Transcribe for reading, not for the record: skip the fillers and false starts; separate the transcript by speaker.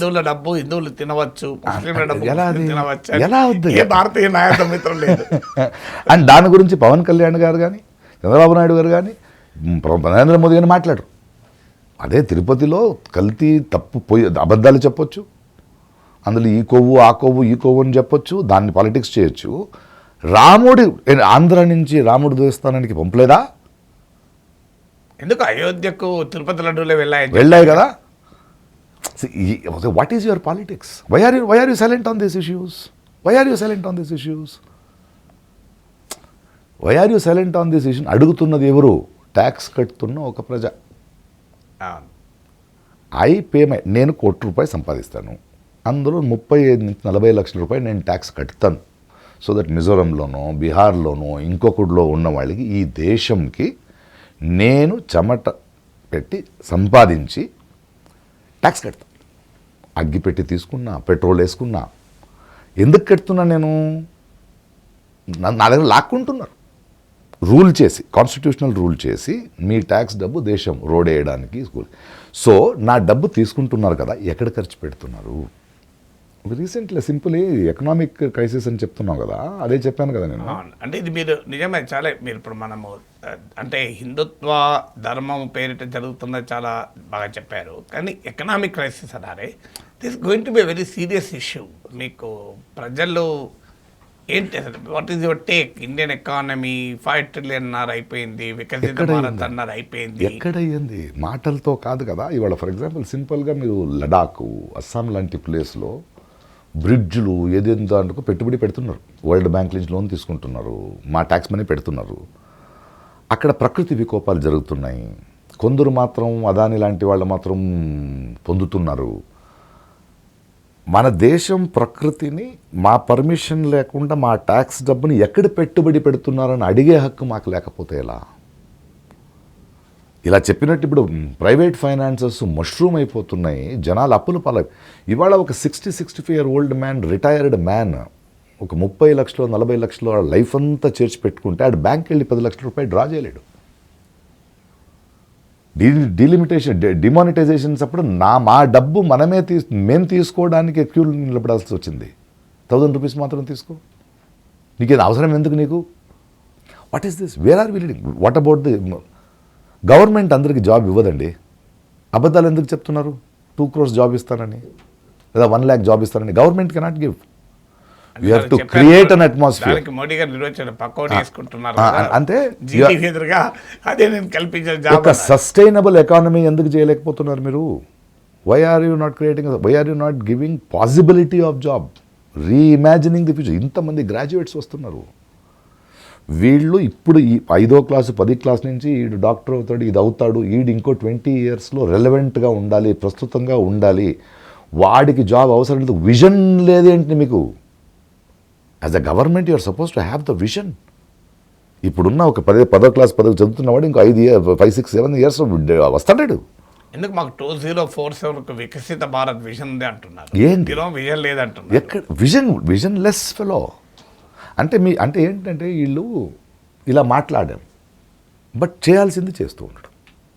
Speaker 1: హిందువుల డబ్బు హిందువులు తినవచ్చు, ముస్లింల డబ్బు
Speaker 2: ఎలా అది?
Speaker 1: ముస్లింలు తినవచ్చు
Speaker 2: ఎలా అవుద్ది?
Speaker 1: ఏ భారతీయ నాయకుల మిత్రం లేదు.
Speaker 2: అండ్ దాని గురించి పవన్ కళ్యాణ్ గారు కానీ చంద్రబాబు నాయుడు గారు కానీ నరేంద్ర మోదీ గారిని మాట్లాడరు. అదే తిరుపతిలో కల్తీ తప్పు పోయి అబద్ధాలు చెప్పొచ్చు, అందులో ఈ కొవ్వు ఆ కొవ్వు ఈ కొవ్వు అని చెప్పొచ్చు, దాన్ని పాలిటిక్స్ చేయొచ్చు. రాముడి ఆంధ్ర నుంచి రాముడు దేవస్థానానికి పంపలేదా?
Speaker 1: ఎందుకు అయోధ్యకు తిరుపతి లడ్డూలే
Speaker 2: వెళ్ళాయి కదా. What is your politics? Why are you silent on this issues? Why are you silent on this issues? Why are you silent on this issue? అడుగుతున్నది ఎవరు? ట్యాక్స్ కట్టుతున్న ఒక ప్రజ. నేను ₹1,00,00,000 సంపాదిస్తాను, అందులో 35 నుంచి 40 లక్షల రూపాయలు నేను ట్యాక్స్ కడతాను. సో దట్ మిజోరంలోనో బీహార్లోనో ఇంకొకటిలో ఉన్న వాళ్ళకి ఈ దేశంకి నేను చెమట పెట్టి సంపాదించి ట్యాక్స్ కడతాను. అగ్గిపెట్టి తీసుకున్నా, పెట్రోల్ వేసుకున్నా. ఎందుకు కడుతున్నా నేను? నా దగ్గర లాక్కుంటున్నారు రూల్ చేసి, కాన్స్టిట్యూషనల్ రూల్ చేసి మీ ట్యాక్స్ డబ్బు దేశం రోడ్ వేయడానికి స్కూల్. సో నా డబ్బు తీసుకుంటున్నారు కదా, ఎక్కడ ఖర్చు పెడుతున్నారు? రీసెంట్లీ సింపుల్ ఎకనామిక్ క్రైసిస్ అని చెప్తున్నాం కదా, అదే చెప్పాను కదా నేను.
Speaker 1: అంటే ఇది మీరు నిజమే చాలా మీరు ఇప్పుడు మనము అంటే హిందుత్వ ధర్మం పేరిట జరుగుతున్నది చాలా బాగా చెప్పారు. కానీ ఎకనామిక్ క్రైసిస్ అన్నారే, this going to be very serious issue. మీకు ప్రజలు ఏంటి, what is your take? Indian economy 5 trillion అయిపోయింది, వికసిత భారత్ అన్నారు అయిపోయింది.
Speaker 2: ఎక్కడయ్యింది? మాటలతో కాదు కదా. ఇవాళ ఫర్ ఎగ్జాంపుల్ సింపుల్గా మీరు లడాక్, అస్సాం లాంటి ప్లేస్లో బ్రిడ్జ్లు ఏదేందో అందుకు పెట్టుబడి పెడుతున్నారు. వరల్డ్ బ్యాంక్ నుంచి లోన్ తీసుకుంటున్నారు, మా ట్యాక్స్ మనీ పెడుతున్నారు. అక్కడ ప్రకృతి వికోపాలు జరుగుతున్నాయి. కొందరు మాత్రం అదాని లాంటి వాళ్ళు మాత్రం పొందుతున్నారు. మన దేశం ప్రకృతిని మా పర్మిషన్ లేకుండా మా ట్యాక్స్ డబ్బుని ఎక్కడ పెట్టుబడి పెడుతున్నారని అడిగే హక్కు మాకు లేకపోతే ఎలా? ఇలా చెప్పినట్టు ఇప్పుడు ప్రైవేట్ ఫైనాన్సెస్ మష్రూమ్ అయిపోతున్నాయి, జనాలు అప్పులు పాలై. ఇవాళ ఒక 65 year old man, retired man, ఒక 30 లక్షలు 40 లక్షలు లైఫ్ అంతా చేర్చి పెట్టుకుంటే ఆడు బ్యాంక్కి వెళ్ళి 10 లక్షల రూపాయలు డ్రా చేయలేడు. డిమానిటైజేషన్స్ అప్పుడు మా డబ్బు మేము తీసుకోవడానికి క్యూలు నిలబడాల్సి వచ్చింది. 1000 రూపీస్ మాత్రం తీసుకో, నీకేది అవసరం ఎందుకు నీకు? What is this? Where are we leading? What about the government? అందరికీ జాబ్ ఇవ్వదండి. అబద్ధాలు ఎందుకు చెప్తున్నారు? 2 crores జాబ్ ఇస్తానని లేదా 1 lakh జాబ్ ఇస్తానని. Government cannot give. You have to create an atmosphere.
Speaker 1: Modi గారు నిర్వచనం పక్కోటి వేసుకుంటున్నారు
Speaker 2: అంతే.
Speaker 1: అదే నేను కల్పించిన జాబ్.
Speaker 2: ఒక సస్టైనబుల్ ఎకానమీ ఎందుకు చేయలేకపోతున్నారు మీరు? Why are you not creating, why are you not giving possibility of job, reimagining the future? ఇంతమంది గ్రాడ్యుయేట్స్ వస్తున్నారు. వీళ్ళు ఇప్పుడు ఈ 5వ క్లాసు 10వ క్లాస్ నుంచి ఈడు డాక్టర్ అవుతాడు, ఇది అవుతాడు, ఈడు ఇంకో 20 yearsలో రెలవెంట్గా ఉండాలి, ప్రస్తుతంగా ఉండాలి, వాడికి జాబ్ అవసరం లేదు. విజన్ లేదేంటి మీకు? As a government you're suppose to have the vision. ఇప్పుడున్న ఒక 10వ క్లాస్ 10వ చదువుతున్నవాడు ఇంకో 5, 6, 7 years వస్తాడు.
Speaker 1: ఎందుకు మాకు 2047 వికసిత భారత్ విజన్ ఉంది అంటున్నారు?
Speaker 2: ఏంటి
Speaker 1: విజన్ లేదంటున్నారు?
Speaker 2: ఎక్కడ విజన్ లెస్ ఫెలో అంటే ఏంటంటే వీళ్ళు ఇలా మాట్లాడారు, బట్ చేయాల్సింది చేస్తూ ఉండడం.